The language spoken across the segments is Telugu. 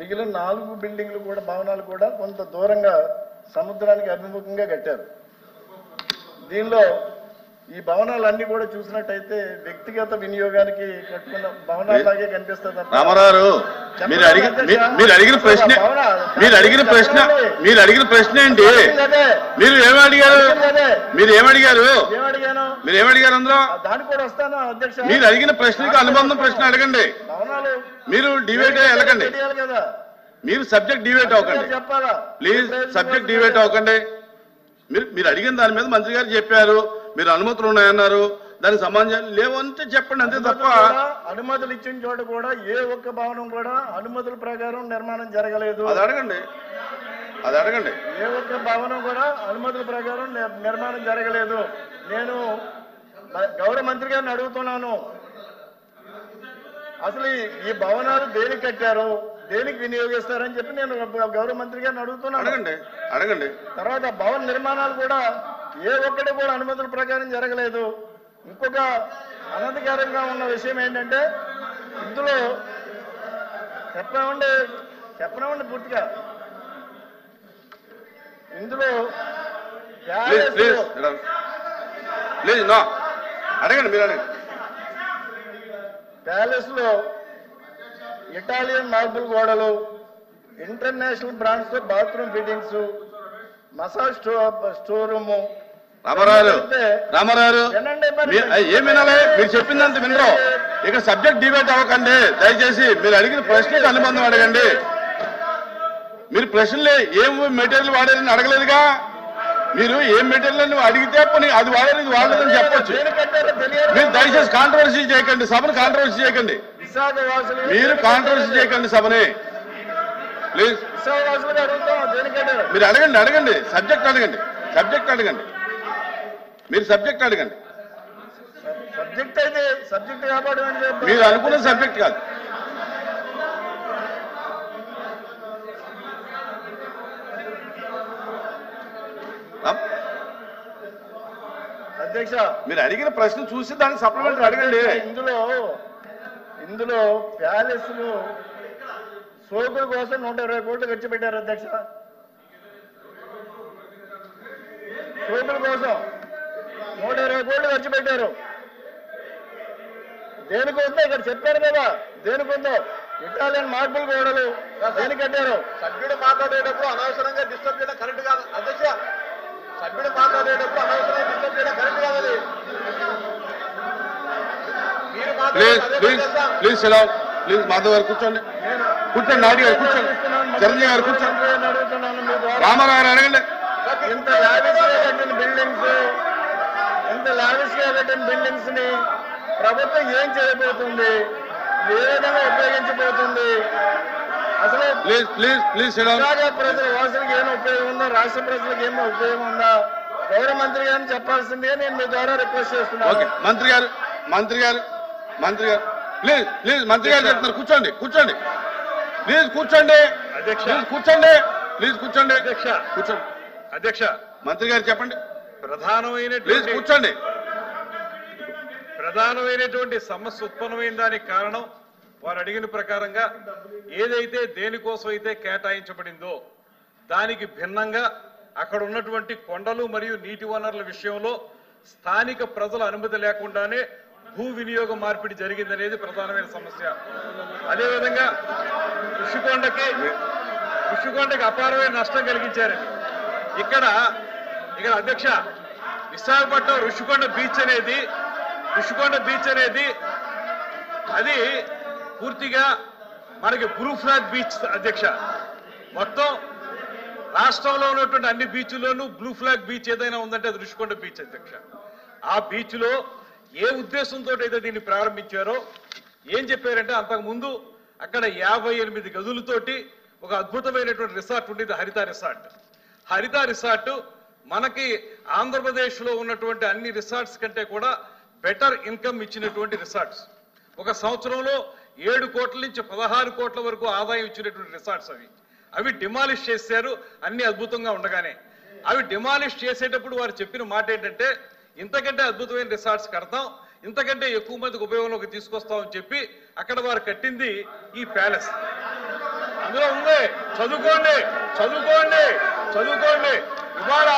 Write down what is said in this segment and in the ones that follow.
మిగిలిన 4 బిల్డింగ్లు కూడా భవనాలు కూడా కొంత దూరంగా సముద్రానికి అభిముఖంగా కట్టారు. దీనిలో ఈ భవనాలన్నీ కూడా చూసినట్టయితే వ్యక్తిగత వినియోగానికి కట్టుకున్న భవనాలాగే కనిపిస్తుంది. రామారావు మీరు అడిగిన ప్రశ్న ఏంటి? మీరు ఏమడిగారు అందులో? దానికి కూడా వస్తాను అధ్యక్ష. మీరు అడిగిన ప్రశ్నకి అనుబంధం ప్రశ్న అడగండి. భవనాలు మీరు డిబేట్ వెళ్ళకండి. కదా మీరు సబ్జెక్ట్ డిబేట్ అవ్వకండి చెప్పాలా? ప్లీజ్. సబ్జెక్ట్ డిబేట్ అవ్వకండి. మీరు అడిగిన దాని మీద మంత్రి గారు చెప్పారు, మీరు అనుమతులు ఉన్నాయన్నారు, దానికి సమాధానం లేవంటే చెప్పండి, అంతే తప్ప. అనుమతులు ఇచ్చిన చోట కూడా ఏ ఒక్క భవనం కూడా అనుమతుల ప్రకారం నిర్మాణం జరగలేదు. అది అడగండి. ఏ ఒక్క భవనం కూడా అనుమతుల ప్రకారం నిర్మాణం జరగలేదు. నేను గౌరవ మంత్రి గారిని అడుగుతున్నాను, అసలు ఈ భవనాలు దేనికి కట్టారు, దేనికి వినియోగిస్తారని చెప్పి నేను గౌరవ మంత్రి గారిని అడుగుతున్నాను. అడగండి. తర్వాత భవన నిర్మాణాలు కూడా ఏ ఒక్కటి కూడా అనుమతుల ప్రకారం జరగలేదు. ఇంకొక అనధికారంగా ఉన్న విషయం ఏంటంటే, ఇందులో చెప్పనివ్వండి పూర్తిగా. ఇందులో ప్యాలెస్ లో ఇటాలియన్ మార్బుల్ గోడలు, ఇంటర్నేషనల్ బ్రాండ్స్ తో bathroom fittings, massage store room. Ramarao ఏం వినాలి? మీరు చెప్పిందంత వినరు. ఇక సబ్జెక్ట్ డిబేట్ అవ్వకండి దయచేసి. మీరు అడిగిన ప్రశ్నకు అనుబంధం అడగండి. మీరు ప్రశ్నలే ఏం మెటీరియల్ వాడారని అడగలేదుగా. మీరు ఏం మెటీరియల్ అడిగితే పని అది వాడారు ఇది వాడలేదని చెప్పొచ్చు. మీరు దయచేసి కాంట్రవర్సీ చేయకండి, సభను కాంట్రవర్సీ చేయకండి. మీరు కాంట్రవర్సీ చేయకండి సభని ప్లీజ్. మీరు అడగండి. సబ్జెక్ట్ అడగండి. మీరు సబ్జెక్ట్ అడగండి. సబ్జెక్ట్ అయితే సబ్జెక్ట్ కాబట్టి మీరు అనుకున్న సబ్జెక్ట్ కాదు. అధ్యక్ష, మీరు అడిగిన ప్రశ్న చూసి దానికి సప్లిమెంటరీ అడగండి. ఇందులో ప్యాలెస్ లో సోకుల కోసం 120 కోట్లు ఖర్చు పెట్టారు అధ్యక్ష. సోకుల కోసం 120 కోట్లు ఖర్చు పెట్టారు. దేనికోసం ఇక్కడ చెప్పారు కదా, దేనికొందో ఇటాలియన్ మార్బుల్ గోడలు దేనికి కట్టారు. సభ్యుడు మాట్లాడేటప్పుడు అనవసరంగా డిస్టర్బ్ చేయడం కరెక్ట్ కాదు అధ్యక్ష. సభ్యుడు మాట్లాడేటప్పుడు అనవసరంగా డిస్టర్బ్ చేయడం కరెక్ట్ కాదు. అది ప్లీజ్ మాధవ్ గారు కూర్చోండి. నాయుడు గారు కూర్చోండి. చిరంజీవి గారు కూర్చోండి. రామారావు గారు అడగండి. ఇంత లావిష్గా కట్టిన బిల్డింగ్స్ ని ప్రభుత్వం ఏం చేయబోతుంది, ఏ విధంగా ఉపయోగించబోతుంది, అసలు ప్రజల వాసులకు ఏమైనా ఉపయోగం ఉందా, రాష్ట్ర ప్రజలకు ఏమైనా ఉపయోగం ఉందా, గౌరవ మంత్రి గారిని చెప్పాల్సిందే నేను మీ ద్వారా రిక్వెస్ట్ చేస్తున్నాను. మంత్రి గారు ప్లీజ్ మంత్రి గారు చెప్తున్నారు. కూర్చోండి ప్లీజ్. కూర్చోండి అధ్యక్ష. మంత్రి గారు చెప్పండి. ప్రధానమైనటువంటి సమస్య ఉత్పన్నమైన దానికి కారణం వారు అడిగిన ప్రకారంగా ఏదైతే దేనికోసం అయితే కేటాయించబడిందో దానికి భిన్నంగా అక్కడ ఉన్నటువంటి కొండలు మరియు నీటి వనరుల విషయంలో స్థానిక ప్రజల అనుమతి లేకుండానే భూ వినియోగ మార్పిడి జరిగిందనేది ప్రధానమైన సమస్య. అదేవిధంగా ఋషికొండకి అపారమైన నష్టం కలిగించారండి. ఇక్కడ అధ్యక్ష, విశాఖపట్నం ఋషికొండ బీచ్ అనేది అది పూర్తిగా మనకి బ్లూ ఫ్లాగ్ బీచ్ అధ్యక్ష. మొత్తం రాష్ట్రంలో ఉన్నటువంటి అన్ని బీచ్ల్లోనూ బ్లూ ఫ్లాగ్ బీచ్ ఏదైనా ఉందంటే అది ఋషికొండ బీచ్ అధ్యక్ష. ఆ బీచ్ లో ఏ ఉద్దేశంతో అయితే దీన్ని ప్రారంభించారో ఏం చెప్పారంటే, అంతకుముందు అక్కడ 58 గదులతోటి ఒక అద్భుతమైనటువంటి రిసార్ట్ ఉండేది, హరిత రిసార్ట్. మనకి ఆంధ్రప్రదేశ్ లో ఉన్నటువంటి అన్ని రిసార్ట్స్ కంటే కూడా బెటర్ ఇన్కమ్ ఇచ్చినటువంటి రిసార్ట్స్. ఒక సంవత్సరంలో 7 కోట్ల నుంచి 16 కోట్ల వరకు ఆదాయం ఇచ్చినటువంటి రిసార్ట్స్ అవి డిమాలిష్ చేశారు. అన్ని అద్భుతంగా ఉండగానే అవి డిమాలిష్ చేసేటప్పుడు వారు చెప్పిన మాట ఏంటంటే, ఇంతకంటే అద్భుతమైన రిసార్ట్స్ కడతాం, ఇంతకంటే ఎక్కువ మందికి ఉపయోగంలోకి తీసుకొస్తామని చెప్పి అక్కడ వారు కట్టింది ఈ ప్యాలెస్. ఆ అందులో ఉంది, చదువుకోండి చదువుకోండి చదువుకోండి. ఇవాళ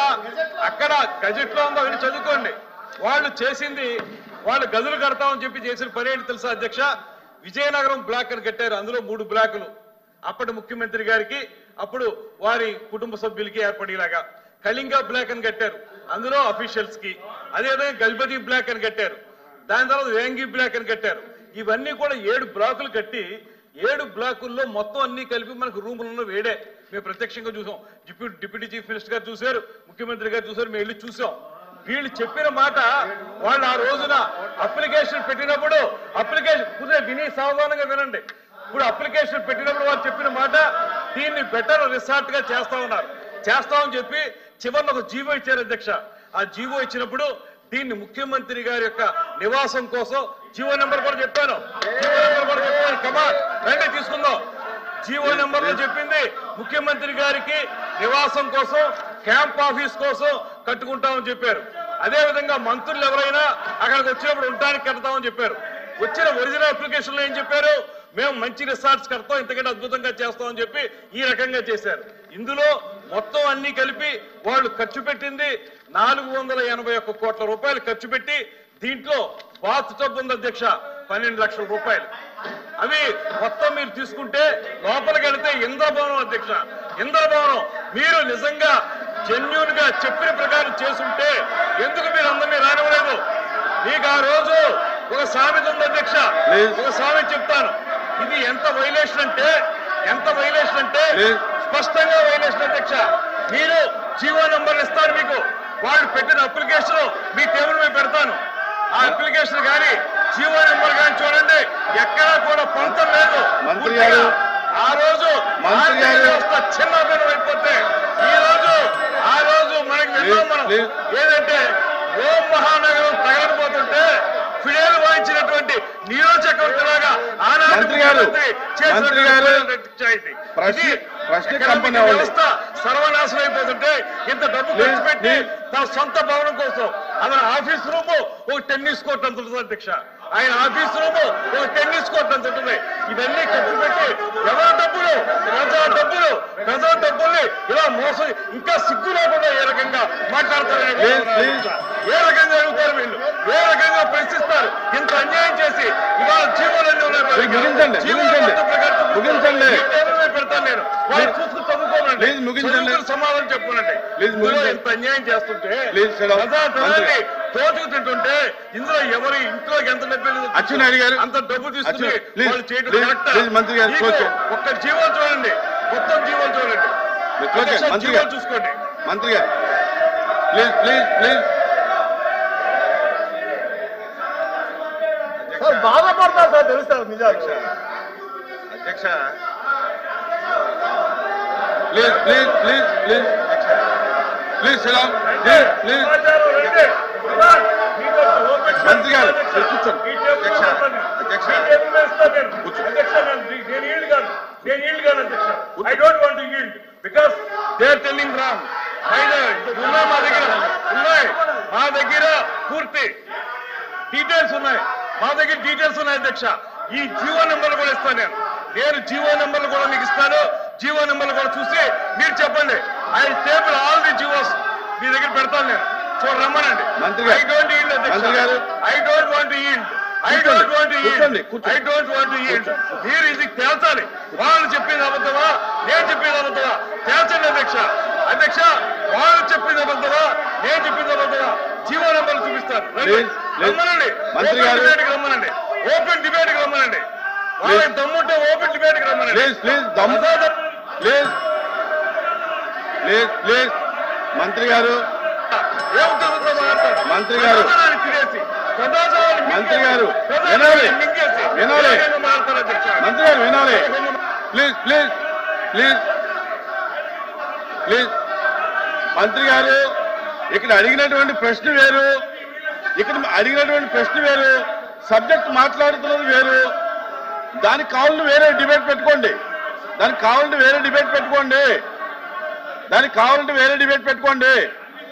అక్కడ గజెట్ లో ఉందో వెళ్ళి చదువుకోండి. వాళ్ళు చేసింది, వాళ్ళు గదులు కడతామని చెప్పి చేసిన పని ఏంటి తెలుసా అధ్యక్ష? విజయనగరం బ్లాక్ అని కట్టారు. అందులో 3 బ్లాకులు అప్పటి ముఖ్యమంత్రి గారికి, అప్పుడు వారి కుటుంబ సభ్యులకి ఏర్పడేలాగా. కళింగ బ్లాక్ అని కట్టారు, అందులో అఫీషియల్స్ కి. అదేవిధంగా గల్బదీ బ్లాక్ అని కట్టారు. దాని తర్వాత వేంగి బ్లాక్ అని కట్టారు. ఇవన్నీ కూడా 7 బ్లాకులు కట్టి 7 బ్లాకుల్లో మొత్తం అన్ని కలిపి మనకు రూములలో వేడే. మేము ప్రత్యక్షంగా చూసాం. డిప్యూటీ చీఫ్ మినిస్టర్ గారు చూశారు, ముఖ్యమంత్రి గారు చూశారు, మేము వెళ్ళి చూసాం. వీళ్ళు చెప్పిన మాట, వాళ్ళు ఆ రోజున అప్లికేషన్ పెట్టినప్పుడు, అప్లికేషన్ విని సావధానంగా వినండి. ఇప్పుడు అప్లికేషన్ పెట్టినప్పుడు వాళ్ళు చెప్పిన మాట, దీన్ని బెటర్ రిసార్ట్ గా చేస్తామని చెప్పి చివరిలో ఒక జీవో ఇచ్చారు అధ్యక్ష. ఆ జీవో ఇచ్చినప్పుడు దీన్ని ముఖ్యమంత్రి గారి యొక్క నివాసం కోసం జీవో నెంబర్ కూడా చెప్పాను, కమాన్ రండి తీసుకుందాం. జీవో నెంబర్ లో చెప్పింది ముఖ్యమంత్రి గారికి నివాసం కోసం, క్యాంప్ ఆఫీస్ కోసం కట్టుకుంటామని చెప్పారు. అదే విధంగా మంత్రులు ఎవరైనా అక్కడికి వచ్చినప్పుడు ఉండడానికి కడతామని చెప్పారు. వచ్చిన ఒరిజినల్ అప్లికేషన్ లో ఏం చెప్పారు? మేము మంచి రిసార్ట్స్ కడతాం, ఇంతకంటే అద్భుతంగా చేస్తామని చెప్పి ఈ రకంగా చేశారు. ఇందులో మొత్తం అన్ని కలిపి వాళ్ళు ఖర్చు పెట్టింది 481 కోట్ల రూపాయలు ఖర్చు పెట్టి, దీంట్లో బాత్ టబ్ ఉంది అధ్యక్ష 12 లక్షల రూపాయలు. అవి మొత్తం మీరు తీసుకుంటే లోపలికి వెళితే ఇంద్రభవనం అధ్యక్ష, ఇంద్రభవనం. మీరు నిజంగా జెన్యూన్ గా చెప్పిన ప్రకారం చేసుంటే ఎందుకు మీరు అందరినీ రానివ్వలేదు? మీకు ఆ రోజు ఒక సామెత ఉంది అధ్యక్ష, ఒక సామెత చెప్తాను. ఇది ఎంత వైలేషన్ అంటే స్పష్టంగా వైలేషన్ అధ్యక్ష. మీరు జీవో నంబర్ ఇస్తారు, మీకు వాళ్ళు పెట్టిన అప్లికేషన్ మీ టేబుల్ మీద పెడతాను. ఆ అప్లికేషన్ కానీ జీవో నెంబర్ కానీ చూడండి, ఎక్కడా కూడా పొంతం లేదు. ఆ రోజు చిన్న అయిపోతే ఆ రోజు మనకి ఏదంటే ఓం మహానగరం తగలబోతుంటే ఫిడేల్ వాయించినటువంటి నీరో చక్రవర్తిలాగా వ్యవస్థ సర్వనాశనం అయిపోతుంటే ఇంత డబ్బు ఖర్చు పెట్టి తన సొంత భవనం కోసం అతని ఆఫీస్ రూమ్ ఒక టెన్నిస్ కోర్ట్ అంత ఉంటుంది అధ్యక్ష. ఆయన ఆఫీస్ రూమ్ ఒక టెన్నిస్ కోర్ట్ అంత ఉంటుంది. ఇవన్నీ ఖర్చు పెట్టి ఎవరి డబ్బులు, ప్రజా డబ్బుల్ని ఇలా మోసం, ఇంకా సిగ్గు లేకుండా ఏ రకంగా మాట్లాడతారు, ఏ రకంగా అడుగుతారు వీళ్ళు, ఏ రకంగా ప్రశ్నిస్తారు? ఇంత అన్యాయం చేసి ఇవాళ జీవోలన్నీ పెడతాను నేను, వాళ్ళు చూసుకుని చదువుకోనండి, సమాధానం చెప్పుకోనండి. ఇంత అన్యాయం చేస్తుంటే ప్రజాధనాన్ని తోచుకు తింటుంటే ఇందులో ఎవరి ఇంట్లోకి ఎంత డబ్బు అంత డబ్బు తీసుకుని వాళ్ళు చేయడం కరెక్ట్? ఒక్క జీవోలు చూడండి, మొత్తం జీవోలు చూడండి, జీవోలు చూసుకోండి. మంత్రి గారు ప్లీజ్ బాధపడతారు సార్, తెలుస్తారు నిజాలు అధ్యక్ష. ప్లీజ్ మంత్రి గారు కూర్చోండి. I don't want to yield because they are telling wrong. మా దగ్గర పూర్తి డీటెయిల్స్ ఉన్నాయి, అధ్యక్ష. ఈ జీవో నెంబర్లు కూడా ఇస్తాను నేను జీవో నెంబర్లు కూడా మీకు ఇస్తాను. జీవో నెంబర్లు కూడా చూసి మీరు చెప్పండి. I table all the GOs మీ దగ్గర పెడతాను నేను, రమ్మనండి. ఐ డోంట్ ఈల్డ్ అధ్యక్ష, I don't want to yield. మీరు ఇది తేల్చాలి. వాళ్ళు చెప్పింది అబద్ధమా, నేను చెప్పింది అబద్ధమా తేల్చండి అధ్యక్ష. వాళ్ళు చెప్పింది అబద్ధమా, నేను చెప్పింది అబద్ధమా? జీవో నెంబర్లు చూపిస్తారు, రమ్మనండి. రమ్మనండి, ఓపెన్ డిబేట్ కి రమ్మనండి. వాళ్ళకి దమ్ముంటే ఓపెన్ డిబేట్ కి రమ్మనండి. మంత్రి గారు వినాలి. ప్లీజ్ మంత్రి గారు, ఇక్కడ అడిగినటువంటి ప్రశ్న వేరు, సబ్జెక్ట్ మాట్లాడుతున్నది వేరు. దానికి కావాలని వేరే డిబేట్ పెట్టుకోండి.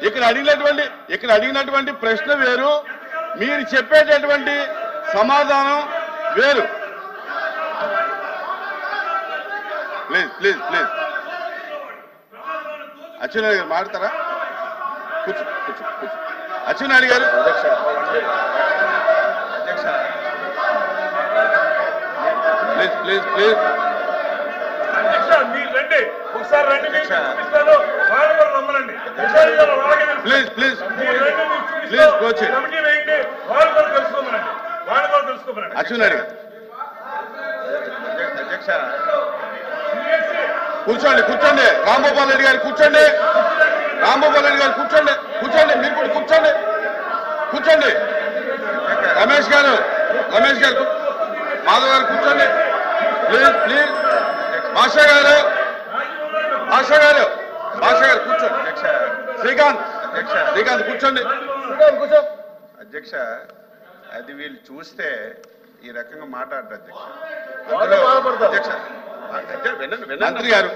ఇక్కడ అడిగినటువంటి ప్రశ్న వేరు, మీరు చెప్పేటటువంటి సమాధానం వేరు. ప్లీజ్ ప్లీజ్ ప్లీజ్ అచ్చెన్నాయుడు గారు మాట్లాడతారా? కూర్చో కూర్చో కూర్చో. అచ్చెన్నాయుడు గారు ప్లీజ్ ప్లీజ్ ప్లీజ్ మీరు రండి, ఒకసారి రండి, వాళ్ళు కూడా నమ్మనండి. Please please please coach committee వేయండి, వాళ్ళు కూడా తెలుసుకోమనండి, వాళ్ళు కూడా తెలుసుకోమనండి. అచ్చెన్నాయుడు గారు అధ్యక్ష కూర్చోండి కూర్చోండి. రాంగోపాల్ రెడ్డి గారు కూర్చోండి. రాంగోపాల్ రెడ్డి గారు కూర్చోండి కూర్చోండి. మీరు కూడా కూర్చోండి కూర్చోండి. రమేష్ గారు మాధవ్ గారు కూర్చోండి ప్లీజ్ ప్లీజ్. భాష గారు కూర్చోండి. శ్రీకాంత్ కూర్చోండి. అధ్యక్ష అది వీళ్ళు చూస్తే ఈ రకంగా మాట్లాడరు అధ్యక్ష. మంత్రి గారు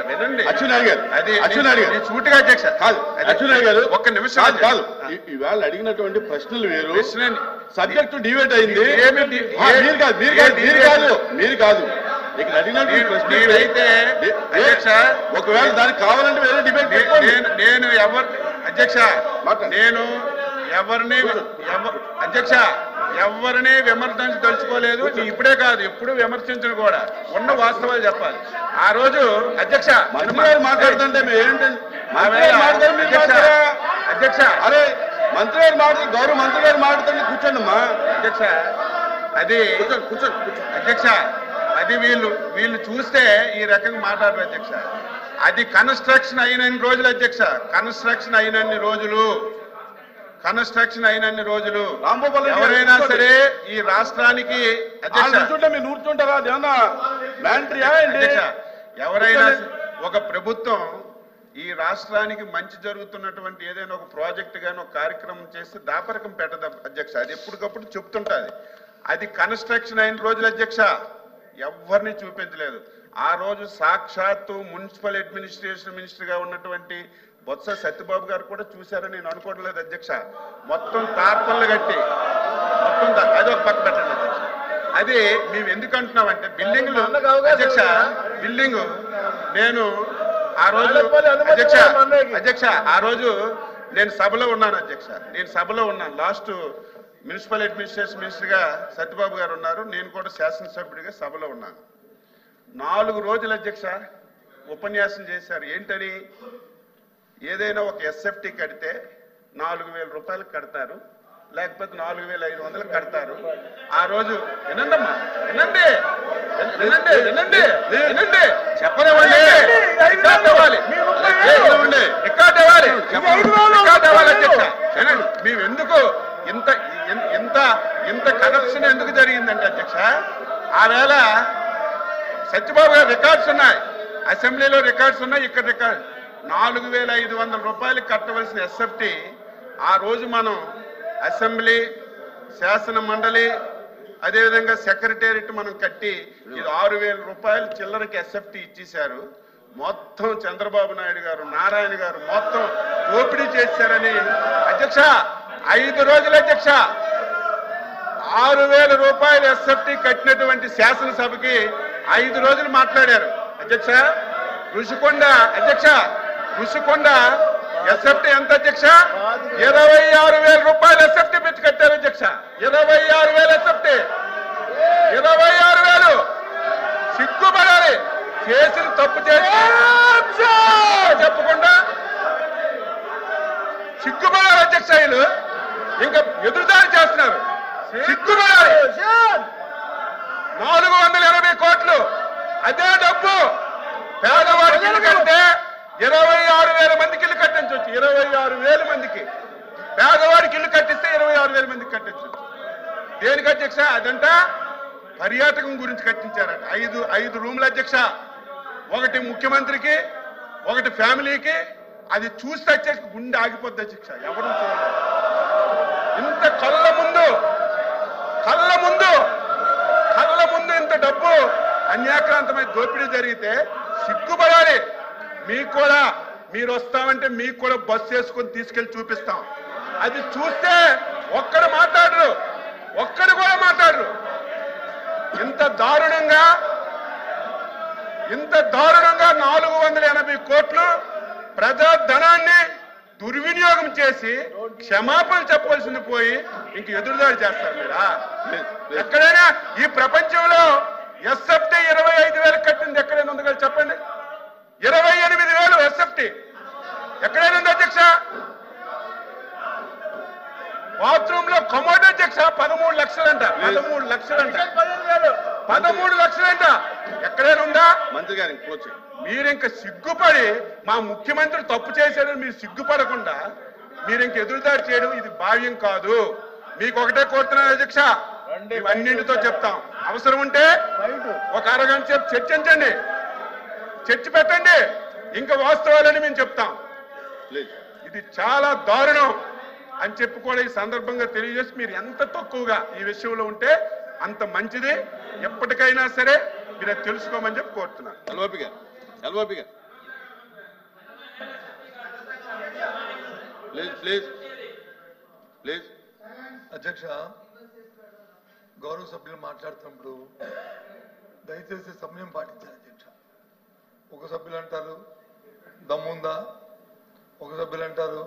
వినండి. అచ్చెన్నాయుడు గారు అది సూటిగా అధ్యక్ష కాదు. అచ్చెన్నాయుడు గారు ఒక్క నిమిషం కాదు. ఇవాళ అడిగినటువంటి ప్రశ్నలు వేరు, సబ్జెక్టు డిబేట్ అయింది. మీరు కాదు ఇక్కడ అడిగినటువంటి ప్రశ్న అయితే అధ్యక్ష ఒకవేళ దానికి కావాలంటే వేరే డిబేట్ నేను అధ్యక్ష నేను అధ్యక్ష ఎవరిని విమర్శించదలుచుకోలేదు. ఇప్పుడే కాదు ఎప్పుడు విమర్శించను కూడా, ఉన్న వాస్తవాలు చెప్పాలి. ఆ రోజు అధ్యక్ష మాట్లాడుతుంటే అధ్యక్ష అరే మంత్రి గారు మాట్లాడు, గౌరవ మంత్రి గారు మాట్లాడుతుంటే కూర్చోండి అమ్మా. అధ్యక్ష అది కూర్చోండి అధ్యక్ష. అది వీళ్ళు చూస్తే ఈ రకంగా మాట్లాడరు అధ్యక్ష. అది కన్స్ట్రక్షన్ అయినన్ని రోజులు అధ్యక్ష, కన్స్ట్రక్షన్ అయినన్ని రోజులు ఎవరైనా సరే ఈ రాష్ట్రానికి మీరు నూర్చుంటారా? ఎవరైనా ఒక ప్రభుత్వం ఈ రాష్ట్రానికి మంచి జరుగుతున్నటువంటి ఏదైనా ఒక ప్రాజెక్ట్ గానీ ఒక కార్యక్రమం చేస్తే దాపరకం పెట్టదు అధ్యక్ష. అది ఎప్పటికప్పుడు చెప్తుంటది. అది కన్స్ట్రక్షన్ అయిన రోజులు అధ్యక్ష ఎవరిని చూపించలేదు. ఆ రోజు సాక్షాత్తు మున్సిపల్ అడ్మినిస్ట్రేషన్ మినిస్టర్ గా ఉన్నటువంటి బొత్స సత్యబాబు గారు కూడా చూశారని నేను అనుకోవడం లేదు అధ్యక్ష. మొత్తం తార్పన్లు కట్టి మొత్తం అది ఒక పక్క పెట్టండి అధ్యక్ష. అది మేము ఎందుకు అంటున్నామంటే బిల్డింగ్లు అధ్యక్ష, బిల్డింగ్ నేను ఆ రోజు అధ్యక్ష ఆ రోజు నేను సభలో ఉన్నాను అధ్యక్ష. లాస్ట్ మున్సిపల్ అడ్మినిస్ట్రేషన్ మినిస్టర్ గా సత్యబాబు గారు ఉన్నారు, నేను కూడా శాసనసభ్యుడిగా సభలో ఉన్నాను. 4 రోజులు అధ్యక్ష ఉపన్యాసం చేశారు. ఏంటని, ఏదైనా ఒక ఎస్ఎఫ్టీ కడితే 4,000 రూపాయలకు కడతారు, లేకపోతే 4,500 కడతారు. ఆ రోజు వినండమ్మా, వినండి చెప్పనివ్వండి, రికార్డ్ అవ్వాలి అధ్యక్ష. వినండి, మేము ఎందుకు ఇంత కరప్షన్ ఎందుకు జరిగిందంటే అధ్యక్ష, ఆ వేళ సత్యబాబు గారు రికార్డ్స్ ఉన్నాయి, అసెంబ్లీలో రికార్డ్స్ ఉన్నాయి, ఇక్కడ రికార్డ్ 4,500 రూపాయలు కట్టవలసిన ఎస్ఎఫ్టీ ఆ రోజు మనం అసెంబ్లీ, శాసన మండలి, అదేవిధంగా సెక్రటేరియట్ మనం కట్టి ఇది 6,000 రూపాయలు చిల్లరకి ఎస్ఎఫ్టీ ఇచ్చేశారు. మొత్తం చంద్రబాబు నాయుడు గారు, నారాయణ గారు మొత్తం దోపిడీ చేశారని అధ్యక్ష 5 రోజులు అధ్యక్ష 6,000 రూపాయలు ఎస్ఎఫ్టీ కట్టినటువంటి శాసనసభకి 5 రోజులు మాట్లాడారు అధ్యక్ష. ఋషికొండ ఎస్ఎఫ్టీ ఎంత అధ్యక్ష? 26,000 రూపాయలు ఎస్ఎఫ్టీ పెట్టి కట్టారు అధ్యక్ష. 26,000 ఎస్ఎఫ్టీ, 26,000. సిగ్గుపడాలి, చేసిన తప్పు చేసి చెప్పకుండా సిగ్గుపడాలి అధ్యక్ష. వీళ్ళు ఇంకా ఎదురుదాడి చేస్తున్నారు, సిగ్గుపడాలి. 480 కోట్లు అదే డబ్బు పేదవాడికి ఇల్లు కడితే 26,000 మందికి ఇల్లు కట్టించవచ్చు. 26,000 మందికి పేదవాడికి ఇల్లు కట్టిస్తే 26,000 మందికి కట్టించవచ్చు. దేనికి అధ్యక్ష? అదంట పర్యాటకం గురించి కట్టించారట. 5 రూములు అధ్యక్ష, ఒకటి ముఖ్యమంత్రికి, ఒకటి ఫ్యామిలీకి. అది చూస్తే అధ్యక్ష గుండె ఆగిపోద్ది అధ్యక్ష. ఎవరు చూడాలి ఇంత కళ్ళ ముందు ఇంత డబ్బు అన్యాక్రాంతమైన దోపిడీ జరిగితే సిగ్గుపడాలి. మీకు కూడా, మీరు వస్తామంటే మీకు కూడా బస్సు వేసుకొని తీసుకెళ్లి చూపిస్తాం. అది చూస్తే ఒక్కడు కూడా మాట్లాడరు. ఇంత ఇంత దారుణంగా 480 కోట్లు ప్రజా ధనాన్ని దుర్వినియోగం చేసి క్షమాపణ చెప్పవలసింది పోయి ఇంక ఎదురుదాడి చేస్తారు మీరా? ఎక్కడైనా ఈ ప్రపంచంలో ఎస్ఎఫ్టీ 25,000 కట్టింది ఎక్కడైనా ఉంది కదా చెప్పండి. 28,000 ఎస్ఎఫ్టీ ఎక్కడైనా ఉంది అధ్యక్ష? బాత్రూమ్ లో కమోడ్ అధ్యక్ష 13 లక్షలంట. 13 లక్షలంట. 13 లక్షలంట. ఎక్కడైనా ఉందా? మంత్రి గారు మీరు ఇంకా సిగ్గుపడి మా ముఖ్యమంత్రి తప్పు చేశాడని మీరు సిగ్గుపడకుండా మీరు ఇంక ఎదురుదాడి చేయడం ఇది భావ్యం కాదు. మీకు ఒకటే కోరుతున్నాను అధ్యక్ష, ఇవన్నింటితో చెప్తాం. అవసరం ఉంటే ఒక అరగంట సేపు చర్చించండి, చర్చ పెట్టండి, ఇంకా వాస్తవాలని మేము చెప్తాం. ఇది చాలా దారుణం అని చెప్పి కూడా ఈ సందర్భంగా తెలియజేసి మీరు ఎంత తక్కువగా ఈ విషయంలో ఉంటే అంత మంచిది. ఎప్పటికైనా సరే మీరు తెలుసుకోమని చెప్పి కోరుతున్నాను. ఎల్ఓపి గారు ప్లీజ్. అధ్యక్ష, గౌరవ సభ్యులు మాట్లాడుతున్నప్పుడు దయచేసి సమయం పాటించాలి అధ్యక్ష. ఒక సభ్యులు అంటారు దమ్ముందా, ఒక సభ్యులు అంటారు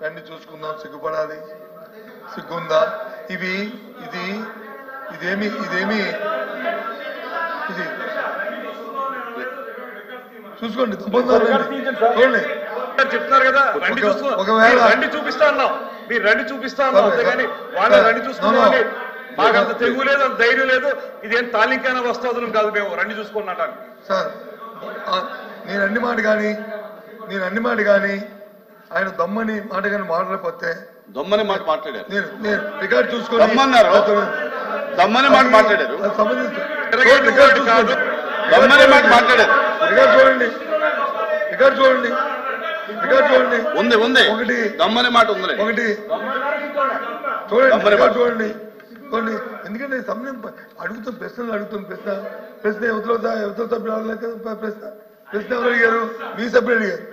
రండి చూసుకుందాం, సిగ్గుపడాలి, సిగ్గుందా, ఇదేమి చూసుకోండి. చూడండి చెప్తున్నారు కదా, ఒకవేళ రండి చూపిస్తా అన్నాం, మీరు రండి చూపిస్తా అన్నాం, అంతేగాని వాళ్ళు రండి చూసుకున్నాం. మాకు అంత తెగు లేదు, అంత ధైర్యం లేదు. ఇదేం తాలింకైనా వస్తాదులం కాదు, మేము రండి చూసుకున్నట్టు. సార్ నేను అన్ని మాట కానీ ఆయన దమ్మని మాట కానీ మాట్లాడకపోతే దమ్మని మాట మాట్లాడారు. నేను రికార్డు చూసుకొని దమ్మన్నారు, దమ్మని మాట మాట్లాడారు, దమ్మని మాట మాట్లాడారు. రికార్డు చూడండి ఉంది ఒకటి దమ్మని మాట ఉంది, ఒకటి చూడండి, చూడండి. ఎందుకంటే సమయం అడుగుతున్న ప్రశ్న ఎవరితో సభ్యులు అడగలేదు కదా. ప్రశ్న ఎవరు అడిగారు? మీ సభ్యులు అడిగారు.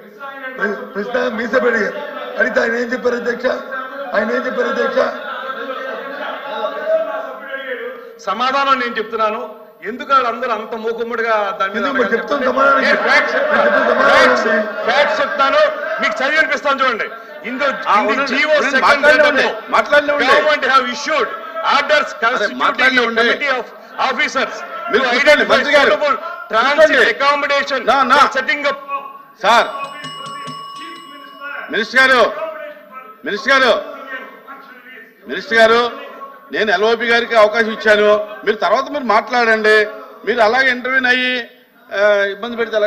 అడిగితే ఆయన ఏం చెప్పారు అధ్యక్ష? సమాధానం నేను చెప్తున్నాను. ఎందుకు అందరూ అంత మూకుమ్మడిగా దాని మీద చెప్తాను, మీకు చదివి అనిపిస్తాను చూడండి. Government have issued orders committee of officers transit accommodation setting up. Sir minister గారు నేను ఎల్ఓపి గారికి అవకాశం ఇచ్చాను, మీరు తర్వాత మీరు మాట్లాడండి. మీరు అలాగే ఇంటర్వ్యూని అయ్యి ఇబ్బంది పెడితే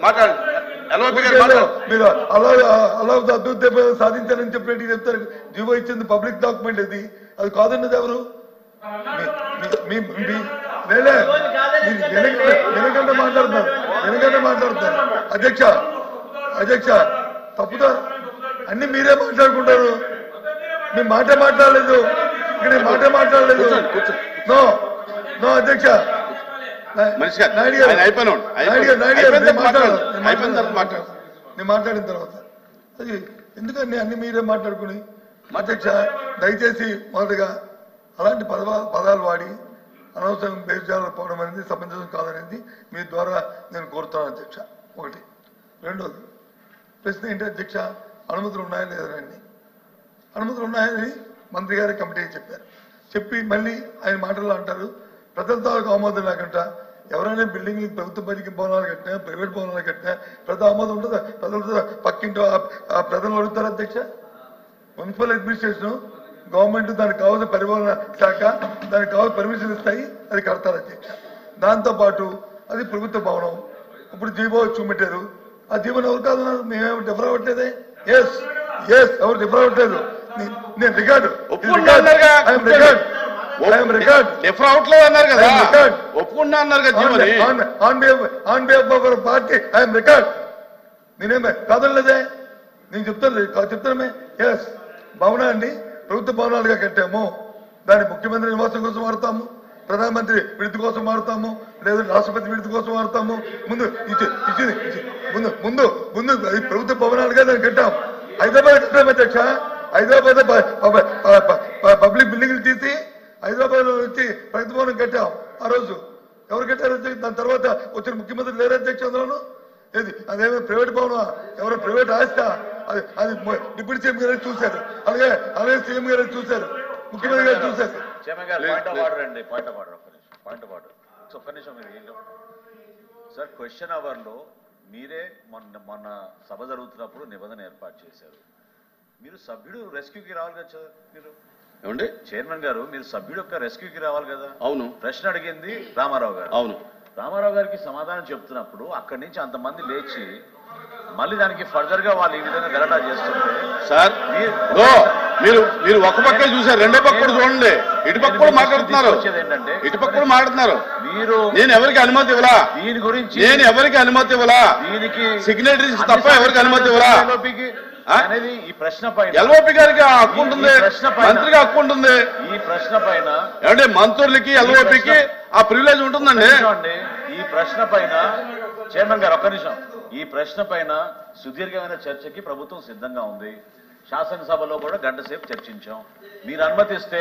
మాట్లాడండి. ఎల్ఓపి గారు మీరు అలా అద్భుత సాధించాలని చెప్పినట్టు చెప్తారు. జీవో ఇచ్చింది పబ్లిక్ డాక్యుమెంట్, అది కాదన్నది ఎవరు? వెనకంటే మాట్లాడుతున్నారు అధ్యక్ష తప్పుదా? అన్ని మీరే మాట్లాడుకుంటారు, మేము మాట్లాడలేదు, ఇక్కడ మాట్లాడలేదు. నో అధ్యక్ష, నేను మాట్లాడిన తర్వాత అది ఎందుకని అన్ని మీరే మాట్లాడుకుని. అధ్యక్ష దయచేసి మొదటిగా అలాంటి పదాలు వాడి అనవసరం బేజాలు పోవడం అనేది సమంజసం కాదనేది మీ ద్వారా నేను కోరుతాను అధ్యక్ష. ఒకటి. రెండోది ప్రశ్న ఏంటి అధ్యక్ష, అనుమతులు ఉన్నాయా లేదండి? అనుమతులు ఉన్నాయని మంత్రి గారి కమిటీకి చెప్పి మళ్ళీ ఆయన మాటల్లో అంటారు ప్రజలతో ఆమోదం లేకుండా ఎవరైనా బిల్డింగ్ ప్రభుత్వ పనికి భవనాలు కట్టినా ప్రైవేట్ భవనాలు కట్టినా ప్రజల ఆమోదం ఉంటుందా? ప్రజలతో పక్కింటో ఆ ప్రజలు అడుగుతారు అధ్యక్ష. మున్సిపల్ అడ్మినిస్ట్రేషన్ గవర్నమెంట్ దానికి కావాల్సిన పరిపాలన శాఖ దానికి కావాల్సిన పర్మిషన్ ఇస్తాయి, అది కడతారు అధ్యక్ష. దాంతోపాటు అది ప్రభుత్వ భవనం. ఇప్పుడు జీవో చూపెట్టారు, ఆ జీవోని ఎవరు కాదన్నారు? మేమేమి డిఫర్ అవ్వట్లేదే. ఎవరు డిఫర్ అవ్వట్లేదు. నేను రికార్డు పార్టీ ఐఎమ్ రికార్డ్. నేనేమే కాదనలేదే, నేను చెప్తానమే. భవనా అండి ప్రభుత్వ భవనాలుగా కట్టాము, దాన్ని ముఖ్యమంత్రి నివాసం కోసం వాడతాము, ప్రధానమంత్రి విడుదల కోసం వాడతాము, లేదా రాష్ట్రపతి విడుదల కోసం వాడతాము. ముందు ప్రభుత్వ భవనాలుగా దాన్ని కట్టాం. హైదరాబాద్ కట్టాము అధ్యక్ష. హైదరాబాద్ పబ్లిక్ బిల్డింగ్లు తీసి హైదరాబాద్ లో వచ్చి ప్రగతి భవనం కట్టాం. ఆ రోజు ఎవరు కట్టారు అధ్యక్ష? దాని తర్వాత వచ్చిన ముఖ్యమంత్రి లేరు అధ్యక్ష అందులోను. ఏది అదేమో ప్రైవేట్ భవనం, ఎవరో ప్రైవేట్ ఆస్తా? అది అది డిప్యూటీ సీఎం గారు చూశారు, అలాగే సీఎం గారు చూశారు, ముఖ్యమంత్రి గారు చూశారు. సార్ క్వశ్చన్ అవర్ లో మీరే మొన్న సభ జరుగుతున్నప్పుడు నిబంధన ఏర్పాటు చేశారు. మీరు సభ్యుడు రెస్క్యూకి రావాలి కదా సార్. మీరు ఏమండి చైర్మన్ గారు, మీరు సభ్యుడు యొక్క రెస్క్యూకి రావాలి కదా. అవును. ప్రశ్న అడిగింది రామారావు గారు. అవును. రామారావు గారికి సమాధానం చెప్తున్నప్పుడు అక్కడి నుంచి అంతమంది లేచి మళ్ళీ దానికి ఫర్దర్ గా వాళ్ళు ఈ విధంగా గలాటా చేస్తుంటే సార్ మీరు ఒక పక్కే చూసారు, రెండో పక్క కూడా చూడండి. ఇటు పక్క కూడా మాట్లాడుతున్నారు, ఏంటంటే ఇటు పక్క కూడా మాట్లాడుతున్నారు. మీరు నేను ఎవరికి అనుమతి ఇవ్వలా, దీని గురించి నేను ఎవరికి అనుమతి ఇవ్వలా, దీనికి సిగ్నేటరీస్ తప్ప ఎవరికి అనుమతి ఇవ్వలా అనేది ఈ ప్రశ్న పైన ఎల్ఓపి గారికి హక్కు ఉంటుంది, మంత్రికి హక్కు ఉంటుంది. ఈ ప్రశ్న పైన ఏమంటే మంత్రులకి ఎల్ఓపికి ఆ ప్రివిలేజ్ ఉంటుందండి. ఈ ప్రశ్న పైన చైర్మన్ గారు ఒక్క నిమిషం, ఈ ప్రశ్న పైన సుదీర్ఘమైన చర్చకి ప్రభుత్వం సిద్ధంగా ఉంది. శాసనసభలో కూడా గంట సేపు చర్చించాం. మీరు అనుమతిస్తే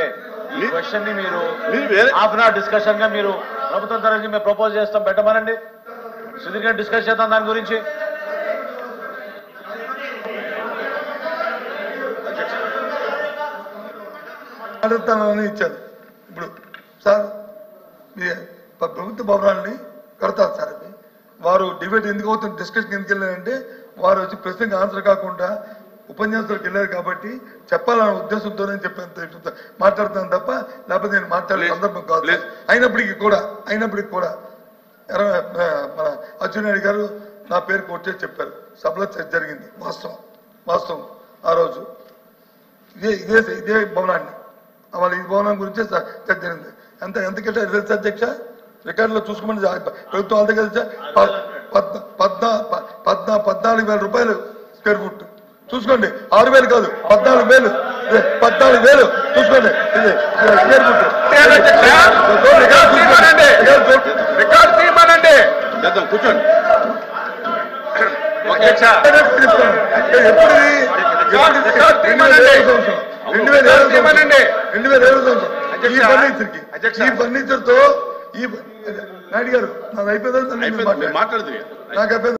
ఈ క్వశ్చన్ ని మీరు హాఫ్ అన్ అవర్ డిస్కషన్ గా మీరు ప్రభుత్వం తరఫు మేము ప్రపోజ్ చేస్తాం, పెట్టమనండి. సుదీర్ఘంగా డిస్కస్ చేద్దాం దాని గురించి. మాట్లాడతానని ఇచ్చారు. ఇప్పుడు సార్ మీ ప్రభుత్వ భవనాన్ని కడతారు సార్. అది వారు డిబేట్ ఎందుకు అవుతుంది, డిస్కషన్ ఎందుకు వెళ్ళారంటే వారు వచ్చి ప్రశ్నకి ఆన్సర్ కాకుండా ఉపన్యాసాలకు వెళ్ళారు కాబట్టి చెప్పాలనే ఉద్దేశంతోనే చెప్పాను, మాట్లాడుతాను తప్ప లేకపోతే నేను మాట్లాడే సందర్భం కాదు. అయినప్పటికీ కూడా మన అచ్చెన్నాయుడు గారు నా పేరు కొట్టే చెప్పారు. సభలో చర్చ జరిగింది, వాస్తవం. ఆ రోజు ఇదే భవనాన్ని వాళ్ళ ఈ భవనం గురించే చర్చ జరిగింది. ఎంత కట్టారు తెలుసా అధ్యక్ష? రికార్డులో చూసుకోమని ప్రభుత్వం అంతే కదా, 14,000 రూపాయలు స్క్వేర్ ఫుట్. చూసుకోండి, 6,000 కాదు, 14,000 చూసుకోండి. ఇది స్క్వేర్ ఫుట్. కూర్చోండి. ఈ ఫర్నిచర్ తో నాయుడు గారు నాది అయిపోయింది, మాట్లాడుతుంది నాకు అయిపోయింది.